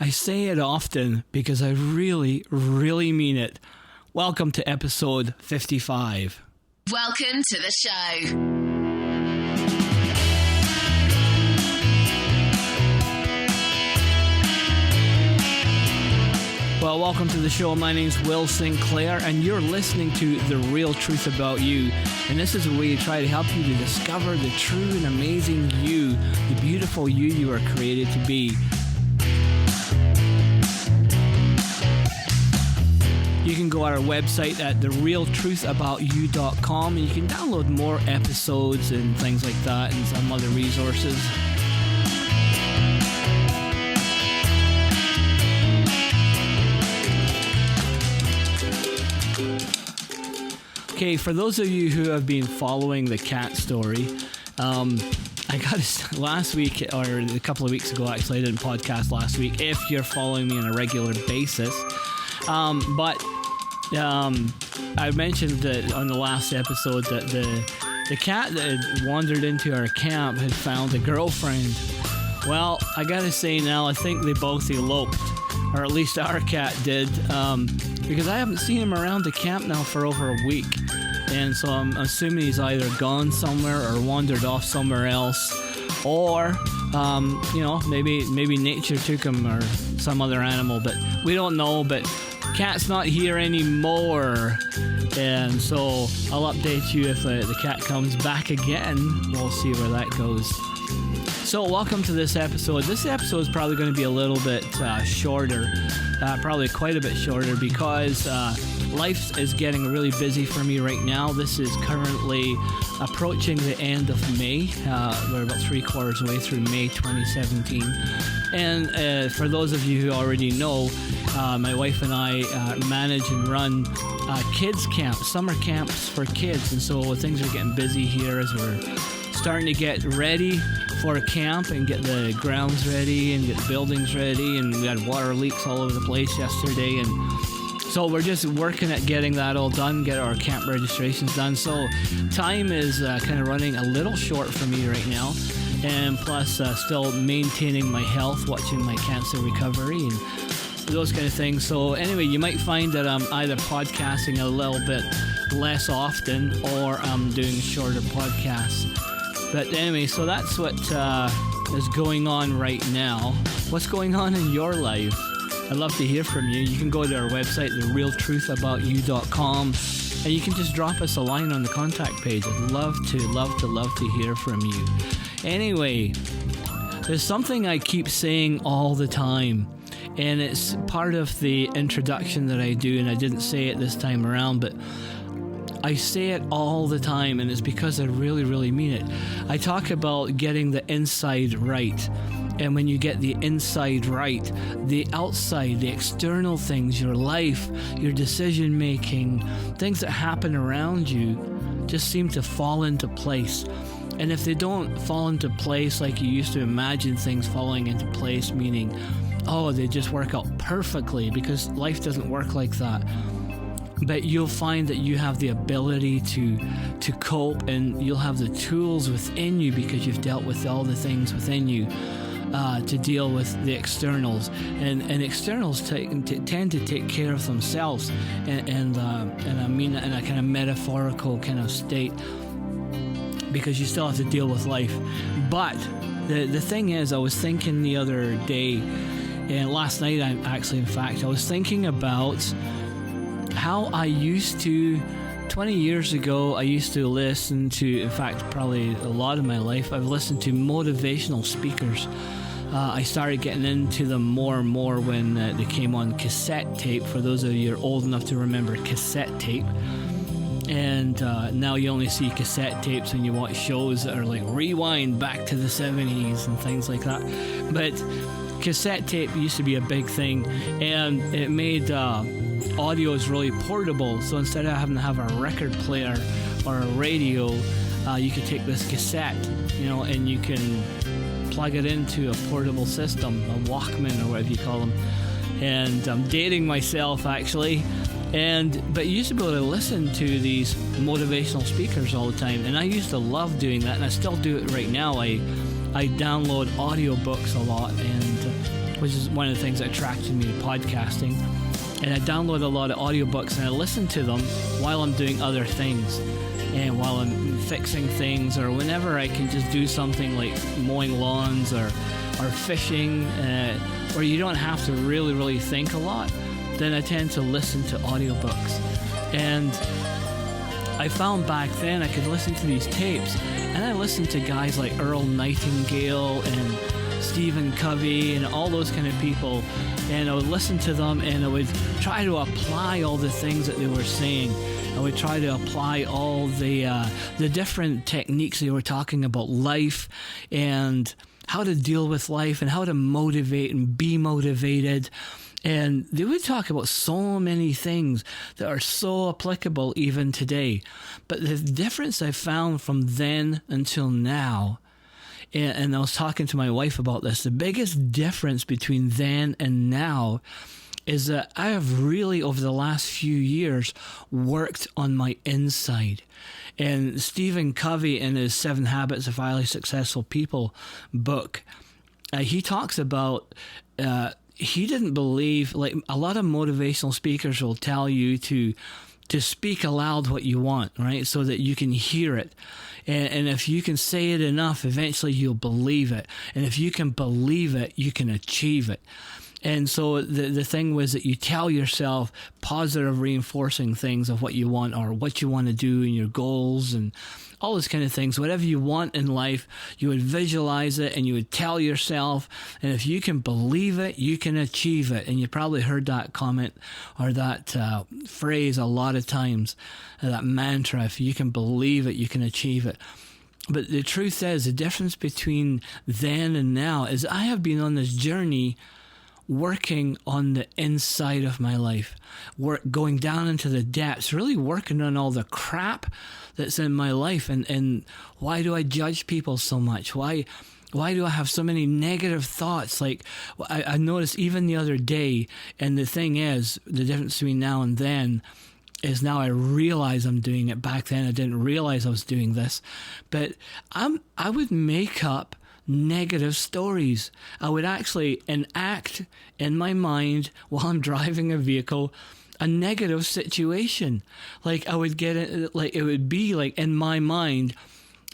I say it often because I really, really mean it. Welcome to episode 55. Welcome to the show. Well, welcome to the show. My name's Will Sinclair, and you're listening to The Real Truth About You. And this is a way to try to help you to discover the true and amazing you, the beautiful you are created to be. You can go to our website at therealtruthaboutyou.com, and you can download more episodes and things like that and some other resources. Okay, for those of you who have been following the cat story, I got last week, or a couple of weeks ago actually, I didn't podcast last week, if you're following me on a regular basis. But I mentioned that on the last episode that the cat that had wandered into our camp had found a girlfriend. Well, I gotta say now, I think they both eloped, or at least our cat did, because I haven't seen him around the camp now for over a week. And so I'm assuming he's either gone somewhere or wandered off somewhere else, or maybe nature took him or some other animal, but we don't know. But cat's not here anymore, and so I'll update you if the cat comes back again. We'll see where that goes. So welcome to this episode. This episode is probably going to be a little bit shorter, probably quite a bit shorter, because life is getting really busy for me right now. This is currently approaching the end of May. We're about 3/4 way through May 2017. And for those of you who already know, my wife and I manage and run kids camps, summer camps for kids. And so things are getting busy here as we're starting to get ready for a camp and get the grounds ready and get the buildings ready. And we had water leaks all over the place yesterday. And so we're just working at getting that all done, get our camp registrations done. So time is kind of running a little short for me right now. And plus still maintaining my health, watching my cancer recovery and those kind of things. So anyway, you might find that I'm either podcasting a little bit less often or I'm doing shorter podcasts. But anyway, so that's what is going on right now. What's going on in your life? I'd love to hear from you. You can go to our website, therealtruthaboutyou.com, and you can just drop us a line on the contact page. I'd love to hear from you. Anyway, there's something I keep saying all the time, and it's part of the introduction that I do, and I didn't say it this time around, but I say it all the time, and it's because I really, really mean it. I talk about getting the inside right. And when you get the inside right, the outside, the external things, your life, your decision making, things that happen around you just seem to fall into place. And if they don't fall into place like you used to imagine things falling into place, meaning, they just work out perfectly, because life doesn't work like that. But you'll find that you have the ability to cope, and you'll have the tools within you because you've dealt with all the things within you to deal with the externals. And externals tend to take care of themselves. And I mean that in a kind of metaphorical kind of state, because you still have to deal with life. But the thing is, I was thinking the other day, and last night I was thinking about how I used to, 20 years ago, I used to listen to, in fact, probably a lot of my life, I've listened to motivational speakers. I started getting into them more and more when they came on cassette tape, for those of you who are old enough to remember cassette tape. And now you only see cassette tapes when you watch shows that are like rewind back to the 70s and things like that. But cassette tape used to be a big thing, and it made audio is really portable. So instead of having to have a record player or a radio, you could take this cassette, and you can plug it into a portable system, a Walkman or whatever you call them. And I'm dating myself actually, but you used to be able to listen to these motivational speakers all the time, and I used to love doing that, and I still do it right now. I I download audiobooks a lot, and which is one of the things that attracted me to podcasting. And I download a lot of audiobooks, and I listen to them while I'm doing other things, and while I'm fixing things, or whenever I can just do something like mowing lawns or fishing, where you don't have to really think a lot. Then I tend to listen to audiobooks. And I found back then I could listen to these tapes, and I listened to guys like Earl Nightingale and Stephen Covey and all those kind of people, and I would listen to them, and I would try to apply all the things that they were saying. I would try to apply all the different techniques they were talking about life and how to deal with life and how to motivate and be motivated. And they would talk about so many things that are so applicable even today. But the difference I found from then until now, and I was talking to my wife about this, the biggest difference between then and now is that I have really, over the last few years, worked on my inside. And Stephen Covey, in his 7 Habits of Highly Successful People book, he talks about... he didn't believe, like a lot of motivational speakers will tell you to speak aloud what you want, right? So that you can hear it. And if you can say it enough, eventually you'll believe it. And if you can believe it, you can achieve it. And so the thing was that you tell yourself positive reinforcing things of what you want or what you want to do and your goals and all those kind of things. Whatever you want in life, you would visualize it and you would tell yourself. And if you can believe it, you can achieve it. And you probably heard that comment or that phrase a lot of times, that mantra. If you can believe it, you can achieve it. But the truth is, the difference between then and now is I have been on this journey working on the inside of my life, going down into the depths, really working on all the crap that's in my life. And why do I judge people so much? Why do I have so many negative thoughts? Like I noticed even the other day, and the thing is, the difference between now and then is now I realize I'm doing it. Back then I didn't realize I was doing this, but I would make up negative stories. I would actually enact in my mind while I'm driving a vehicle a negative situation. Like I would get it, like it would be like in my mind,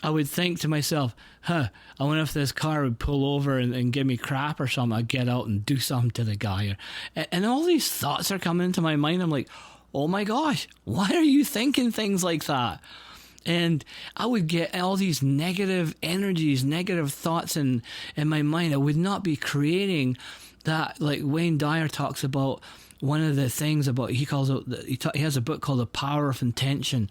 I would think to myself, I wonder if this car would pull over and give me crap or something. I'd get out and do something to the guy. And all these thoughts are coming into my mind. I'm like, oh my gosh, why are you thinking things like that? And I would get all these negative energies, negative thoughts in my mind. I would not be creating that. Like Wayne Dyer talks about, one of the things about, he calls it, he has a book called The Power of Intention.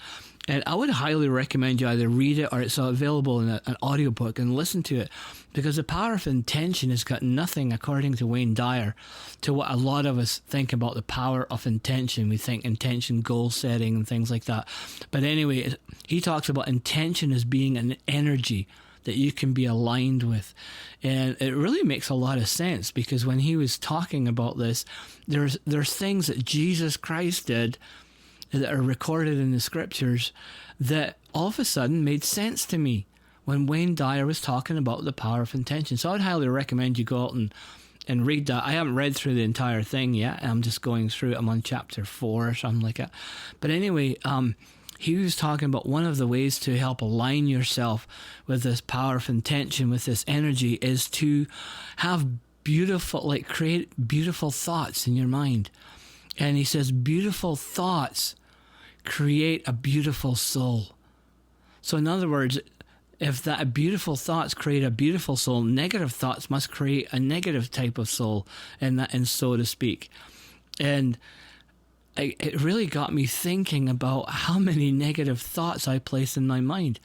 And I would highly recommend you either read it or it's available in an audiobook and listen to it, because the power of intention has got nothing, according to Wayne Dyer, to what a lot of us think about the power of intention. We think intention, goal setting and things like that. But anyway, he talks about intention as being an energy that you can be aligned with. And it really makes a lot of sense, because when he was talking about this, there's things that Jesus Christ did that are recorded in the scriptures that all of a sudden made sense to me when Wayne Dyer was talking about the power of intention. So I'd highly recommend you go out and read that. I haven't read through the entire thing yet. I'm just going through it. I'm on chapter 4 or something like that. But anyway, he was talking about one of the ways to help align yourself with this power of intention, with this energy, is to have create beautiful thoughts in your mind. And he says, beautiful thoughts create a beautiful soul. So in other words, if that beautiful thoughts create a beautiful soul, negative thoughts must create a negative type of soul, and so to speak. And it really got me thinking about how many negative thoughts I place in my mind,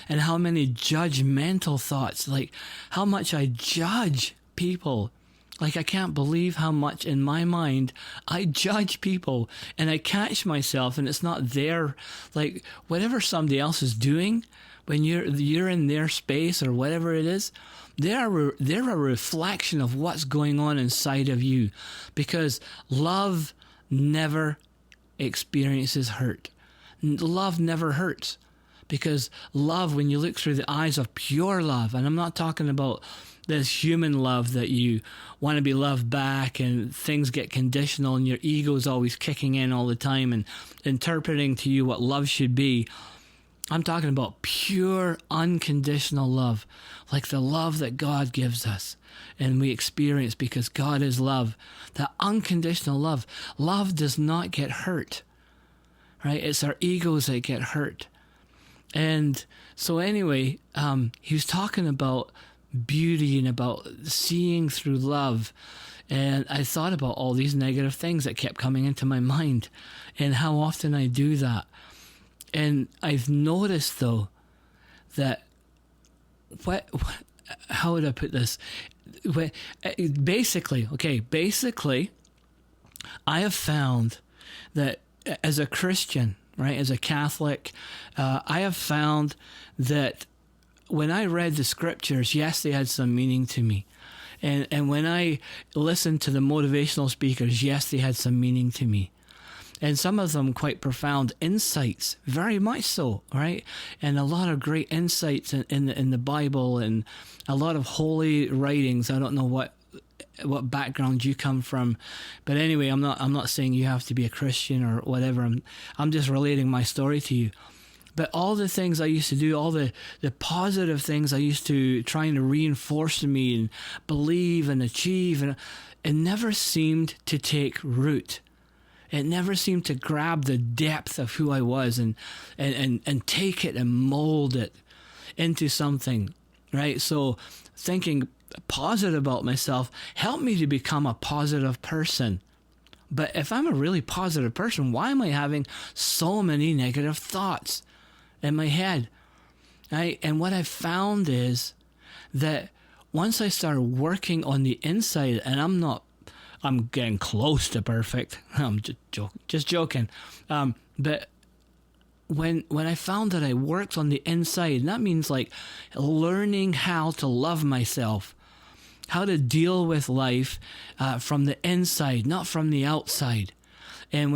and how many judgmental thoughts, like how much I judge people. Like, I can't believe how much in my mind I judge people, and I catch myself, and it's not there. Like, whatever somebody else is doing, when you're in their space or whatever it is, they're a reflection of what's going on inside of you, because love never experiences hurt. Love never hurts. Because love, when you look through the eyes of pure love, and I'm not talking about this human love that you want to be loved back and things get conditional and your ego is always kicking in all the time and interpreting to you what love should be. I'm talking about pure, unconditional love, like the love that God gives us and we experience because God is love. That unconditional love. Love does not get hurt, right? It's our egos that get hurt. And so anyway, he was talking about beauty and about seeing through love. And I thought about all these negative things that kept coming into my mind and how often I do that. And I've noticed, though, that how would I put this? Basically, I have found that as a Christian, right, as a Catholic, I have found that when I read the scriptures, yes, they had some meaning to me. And when I listened to the motivational speakers, yes, they had some meaning to me. And some of them quite profound insights, very much so, right? And a lot of great insights in the Bible and a lot of holy writings. I don't know what background you come from, but anyway, I'm not saying you have to be a Christian or whatever. I'm just relating my story to you. But all the things I used to do, all the positive things I used to trying to reinforce in me and believe and achieve, and it never seemed to take root. It never seemed to grab the depth of who I was and take it and mold it into something, right? So thinking positive about myself helped me to become a positive person. But if I'm a really positive person, why am I having so many negative thoughts in my head, right? And what I found is that once I started working on the inside, and I'm getting close to perfect. I'm just joking. But when I found that I worked on the inside, and that means like learning how to love myself, how to deal with life from the inside, not from the outside. And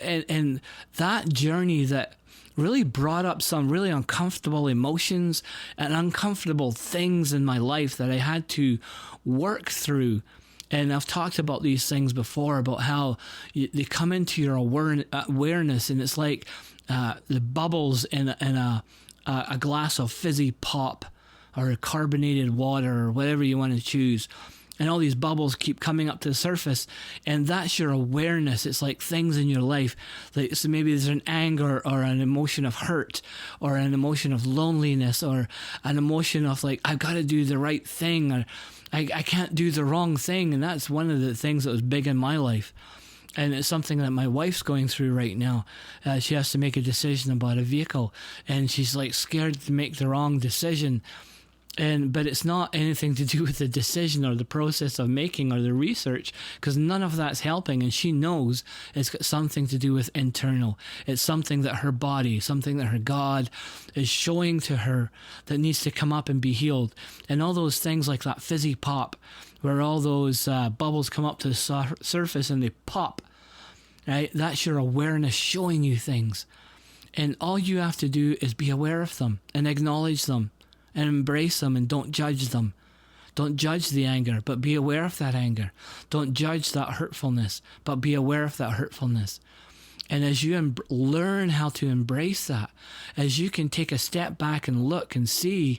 and that journey that really brought up some really uncomfortable emotions and uncomfortable things in my life that I had to work through. And I've talked about these things before, about how they come into your awareness, and it's like the bubbles in a glass of fizzy pop or carbonated water or whatever you want to choose. And all these bubbles keep coming up to the surface, and that's your awareness. It's like things in your life. Like, so maybe there's an anger or an emotion of hurt or an emotion of loneliness or an emotion of like, I've got to do the right thing, or I can't do the wrong thing. And that's one of the things that was big in my life. And it's something that my wife's going through right now. She has to make a decision about a vehicle, and she's like scared to make the wrong decision. But it's not anything to do with the decision or the process of making or the research, because none of that's helping. And she knows it's got something to do with internal. It's something that her body, something that her God is showing to her that needs to come up and be healed. And all those things like that fizzy pop, where all those bubbles come up to the surface and they pop, right? That's your awareness showing you things. And all you have to do is be aware of them and acknowledge them and embrace them, and don't judge them. Don't judge the anger, but be aware of that anger. Don't judge that hurtfulness, but be aware of that hurtfulness. And as you learn how to embrace that, as you can take a step back and look and see,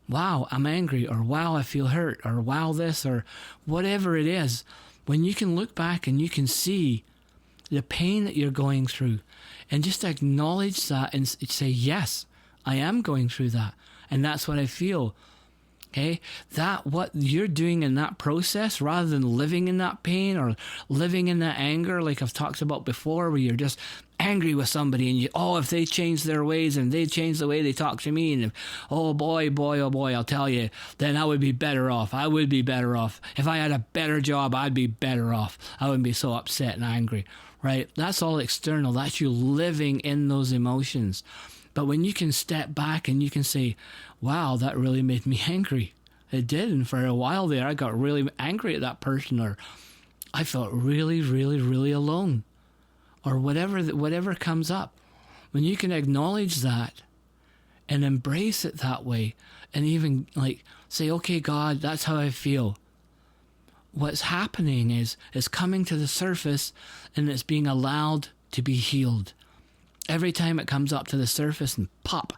wow, I'm angry, or wow, I feel hurt, or wow, this, or whatever it is, when you can look back and you can see the pain that you're going through, and just acknowledge that and say, yes, I am going through that. And that's what I feel. Okay? That what you're doing in that process, rather than living in that pain or living in that anger, like I've talked about before, where you're just angry with somebody and if they change their ways and they change the way they talk to me, and if, oh boy, I'll tell you, then I would be better off. I would be better off. If I had a better job, I'd be better off. I wouldn't be so upset and angry, right? That's all external. That's you living in those emotions. But when you can step back and you can say, wow, that really made me angry. It did. And for a while there, I got really angry at that person, or I felt really, really, really alone, or whatever comes up. When you can acknowledge that and embrace it that way, and even like say, okay, God, that's how I feel. What's happening is coming to the surface, and it's being allowed to be healed. Every time it comes up to the surface and pop,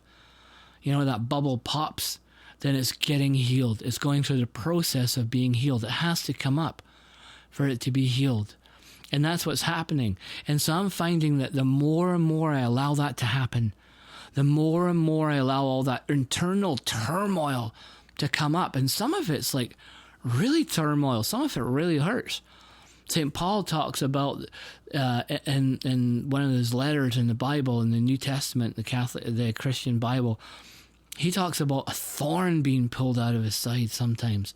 that bubble pops, then it's getting healed. It's going through the process of being healed. It has to come up for it to be healed. And that's what's happening. And so I'm finding that the more and more I allow that to happen, the more and more I allow all that internal turmoil to come up. And some of it's like really turmoil. Some of it really hurts. St. Paul talks about in one of his letters in the Bible, in the New Testament, the Christian Bible, he talks about a thorn being pulled out of his side sometimes.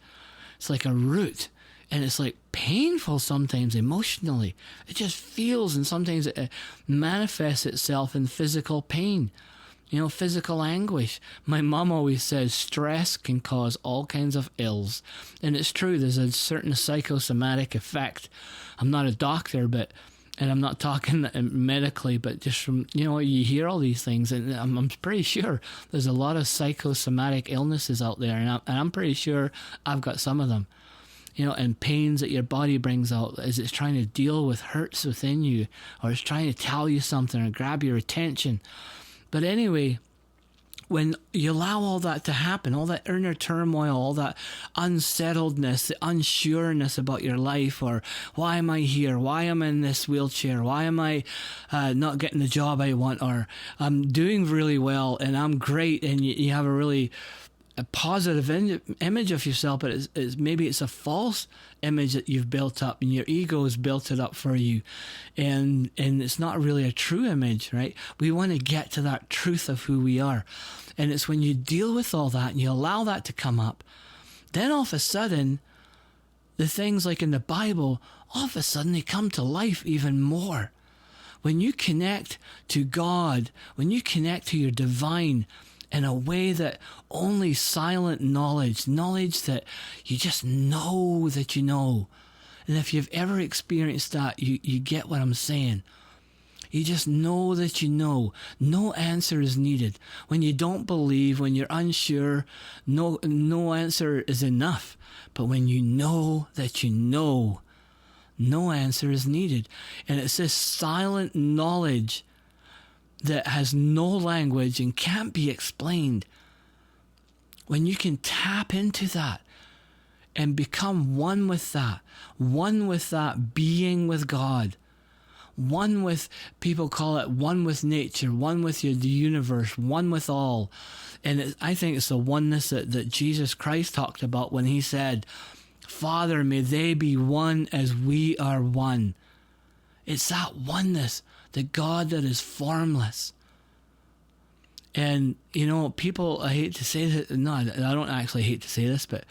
It's like a root. And it's like painful sometimes emotionally. It just feels, and sometimes it manifests itself in physical pain, physical anguish. My mom always says stress can cause all kinds of ills. And it's true, there's a certain psychosomatic effect. I'm not a doctor, and I'm not talking medically, but just from, you hear all these things, and I'm pretty sure there's a lot of psychosomatic illnesses out there, and I'm pretty sure I've got some of them. And pains that your body brings out as it's trying to deal with hurts within you, or it's trying to tell you something or grab your attention. But anyway, when you allow all that to happen, all that inner turmoil, all that unsettledness, the unsureness about your life, or why am I here? Why am I in this wheelchair? Why am I not getting the job I want? Or I'm doing really well and I'm great, and you have a positive image of yourself, but maybe it's a false image that you've built up, and your ego has built it up for you, and it's not really a true image, right? We want to get to that truth of who we are, and it's when you deal with all that and you allow that to come up, then all of a sudden, the things like in the Bible, all of a sudden they come to life even more. When you connect to God, when you connect to your divine, in a way that only silent knowledge that you just know that you know. And if you've ever experienced that, you get what I'm saying. You just know that you know. No answer is needed. When you don't believe, when you're unsure, no answer is enough. But when you know that you know, no answer is needed. And it's this silent knowledge that has no language and can't be explained. When you can tap into that and become one with that being with God, one with, people call it one with nature, one with the universe, one with all. And I think it's the oneness that Jesus Christ talked about when he said, Father, may they be one as we are one. It's that oneness, the God that is formless. And, people, I hate to say that, no, I don't actually hate to say this, but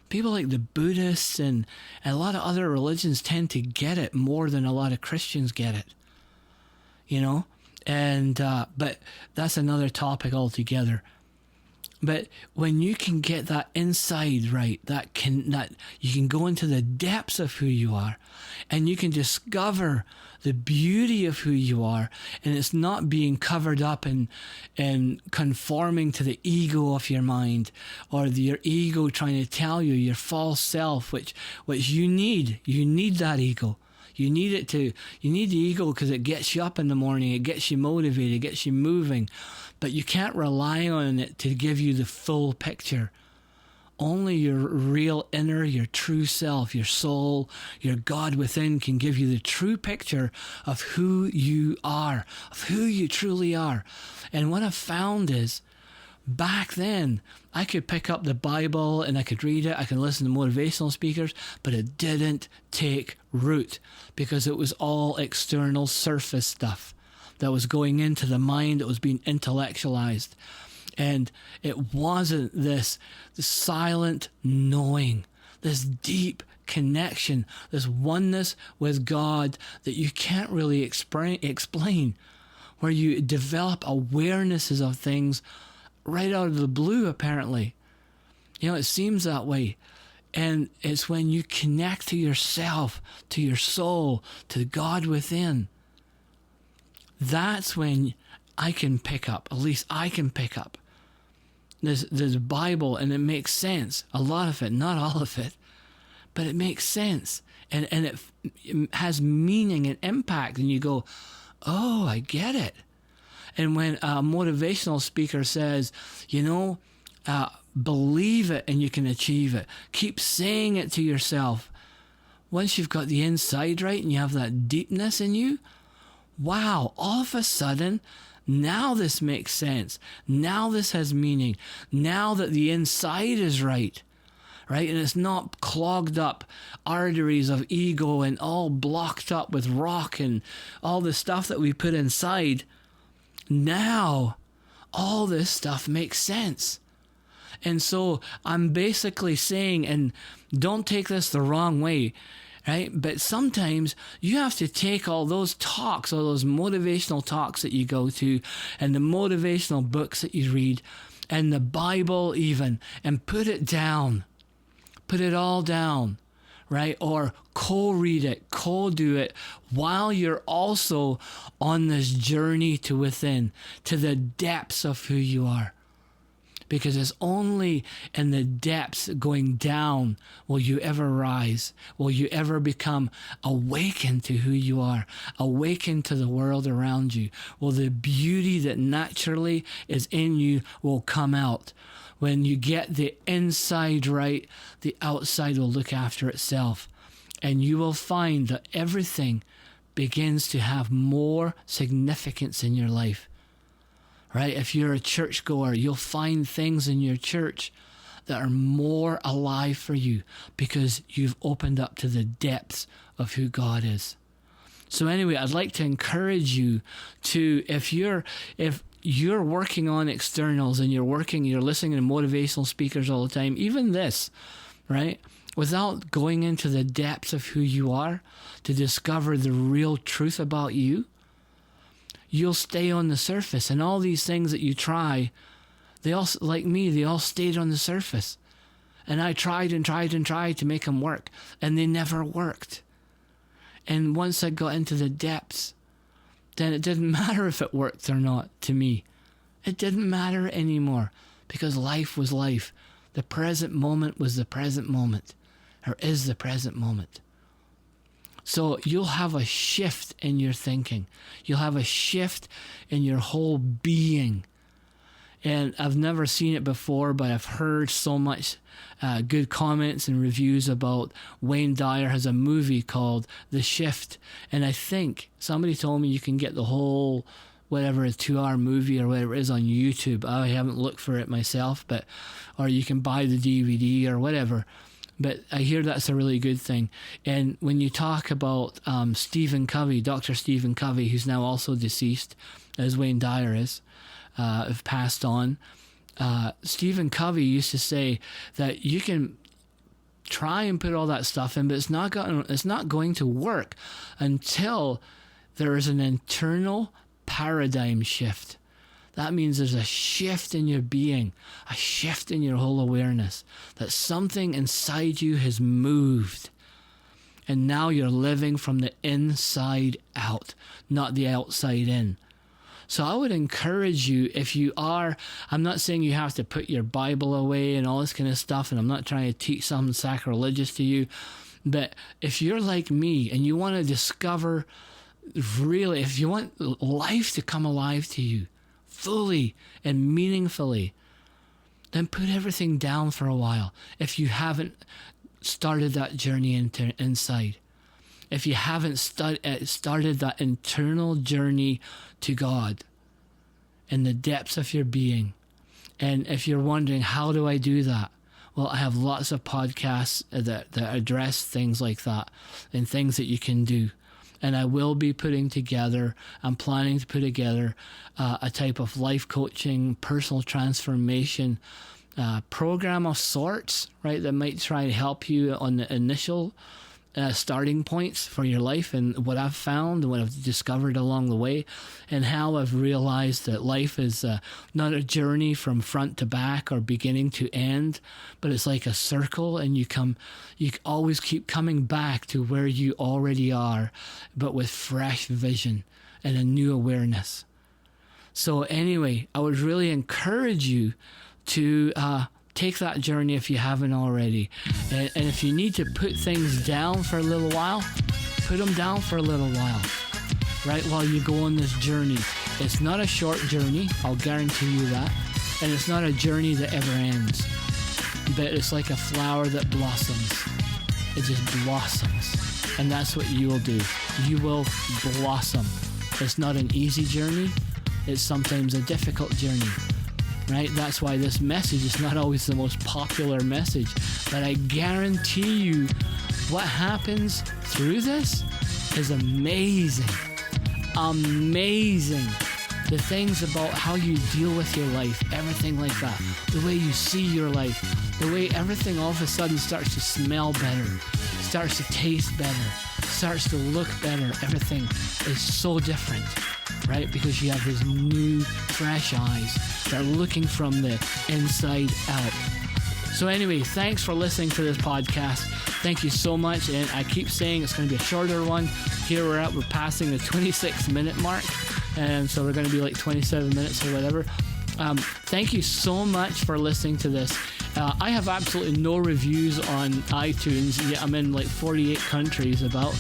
people like the Buddhists and a lot of other religions tend to get it more than a lot of Christians get it, and, but that's another topic altogether. But when you can get that inside right, that you can go into the depths of who you are, and you can discover the beauty of who you are, and it's not being covered up and conforming to the ego of your mind, or your ego trying to tell you your false self, which you need. You need that ego. You need the ego because it gets you up in the morning, it gets you motivated, it gets you moving, but you can't rely on it to give you the full picture. Only your real inner, your true self, your soul, your God within can give you the true picture of who you are, of who you truly are. And what I've found is, back then, I could pick up the Bible and I could read it, I could listen to motivational speakers, but it didn't take root because it was all external surface stuff that was going into the mind, that was being intellectualized. And it wasn't this silent knowing, this deep connection, this oneness with God that you can't really explain, where you develop awarenesses of things right out of the blue, apparently. It seems that way. And it's when you connect to yourself, to your soul, to God within, that's when I can pick up, at least I can pick up, this Bible, and it makes sense. A lot of it, not all of it, but it makes sense. And it has meaning and impact. And you go, oh, I get it. And when a motivational speaker says, believe it and you can achieve it. Keep saying it to yourself. Once you've got the inside right and you have that deepness in you, wow, all of a sudden, now this makes sense. Now this has meaning. Now that the inside is right? And it's not clogged up arteries of ego and all blocked up with rock and all the stuff that we put inside. Now, all this stuff makes sense. And so I'm basically saying, and don't take this the wrong way, right? But sometimes you have to take all those talks, all those motivational talks that you go to, and the motivational books that you read, and the Bible even, and put it down. Put it all down, right? Or co-read it, co-do it, while you're also on this journey to within, to the depths of who you are. Because it's only in the depths going down will you ever rise, will you ever become awakened to who you are, awakened to the world around you. Will the beauty that naturally is in you will come out. When you get the inside right, the outside will look after itself. And you will find that everything begins to have more significance in your life. Right? If you're a churchgoer, you'll find things in your church that are more alive for you because you've opened up to the depths of who God is. So anyway, I'd like to encourage you to, if you're working on externals and you're listening to motivational speakers all the time, even this, right? Without going into the depths of who you are to discover the real truth about you, you'll stay on the surface. And all these things that you try, they all, like me, they all stayed on the surface. And I tried and tried and tried to make them work, and they never worked. And once I got into the depths, then it didn't matter if it worked or not to me. It didn't matter anymore because life was life. The present moment was the present moment, or is the present moment. So you'll have a shift in your thinking. You'll have a shift in your whole being. And I've never seen it before, but I've heard so much good comments and reviews about Wayne Dyer has a movie called The Shift. And I think somebody told me you can get the whole, whatever, a 2-hour movie or whatever it is on YouTube. I haven't looked for it myself, or you can buy the DVD or whatever. But I hear that's a really good thing. And when you talk about Stephen Covey, Dr. Stephen Covey, who's now also deceased, as Wayne Dyer is, have passed on. Stephen Covey used to say that you can try and put all that stuff in, but it's not going to work until there is an internal paradigm shift. That means there's a shift in your being, a shift in your whole awareness, that something inside you has moved. And now you're living from the inside out, not the outside in. So I would encourage you, if you are, I'm not saying you have to put your Bible away and all this kind of stuff, and I'm not trying to teach something sacrilegious to you, but if you're like me and you want to discover really, if you want life to come alive to you, fully and meaningfully, then put everything down for a while. If you haven't started that journey inside, if you haven't started that internal journey to God in the depths of your being, and if you're wondering, how do I do that? Well, I have lots of podcasts that address things like that and things that you can do. And I will be I'm planning to put together a type of life coaching, personal transformation program of sorts, right, that might try to help you on the initial starting points for your life, and what I've found and what I've discovered along the way, and how I've realized that life is not a journey from front to back or beginning to end, but it's like a circle, and you always keep coming back to where you already are, but with fresh vision and a new awareness. So anyway, I would really encourage you to take that journey if you haven't already. And if you need to put things down for a little while, put them down for a little while, right, while you go on this journey. It's not a short journey, I'll guarantee you that. And it's not a journey that ever ends. But it's like a flower that blossoms. It just blossoms. And that's what you will do. You will blossom. It's not an easy journey. It's sometimes a difficult journey, right? That's why this message is not always the most popular message. But I guarantee you what happens through this is amazing. Amazing. The things about how you deal with your life, everything like that. The way you see your life. The way everything all of a sudden starts to smell better. Starts to taste better. Starts to look better. Everything is so different, right? Because you have these new, fresh eyes that are looking from the inside out. So anyway, thanks for listening to this podcast. Thank you so much. And I keep saying it's going to be a shorter one. Here we're passing the 26-minute mark. And so we're going to be like 27 minutes or whatever. Thank you so much for listening to this. I have absolutely no reviews on iTunes. Yeah, I'm in like 48 countries about.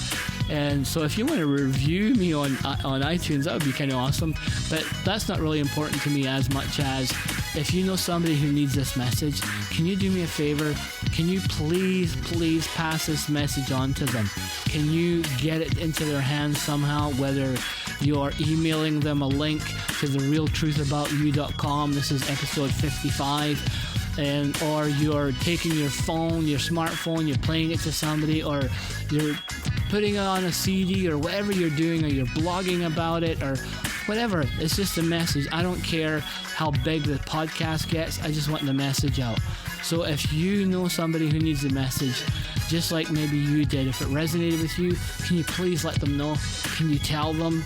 And so if you want to review me on iTunes, that would be kind of awesome. But that's not really important to me as much as if you know somebody who needs this message, can you do me a favor? Can you please pass this message on to them? Can you get it into their hands somehow, whether you're emailing them a link to therealtruthaboutyou.com. This is episode 55. Or you're taking your phone, your smartphone, you're playing it to somebody, or you're putting it on a CD, or whatever you're doing, or you're blogging about it, or whatever. It's just a message. I don't care how big the podcast gets. I just want the message out. So if you know somebody who needs a message, just like maybe you did, if it resonated with you, can you please let them know? Can you tell them?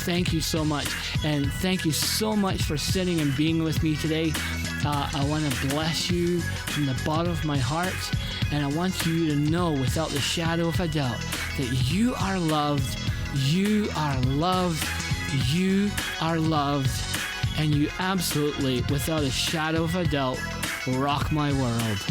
Thank you so much. And thank you so much for sitting and being with me today. I want to bless you from the bottom of my heart. And I want you to know without the shadow of a doubt that you are loved. You are loved. You are loved. And you absolutely, without a shadow of a doubt, rock my world.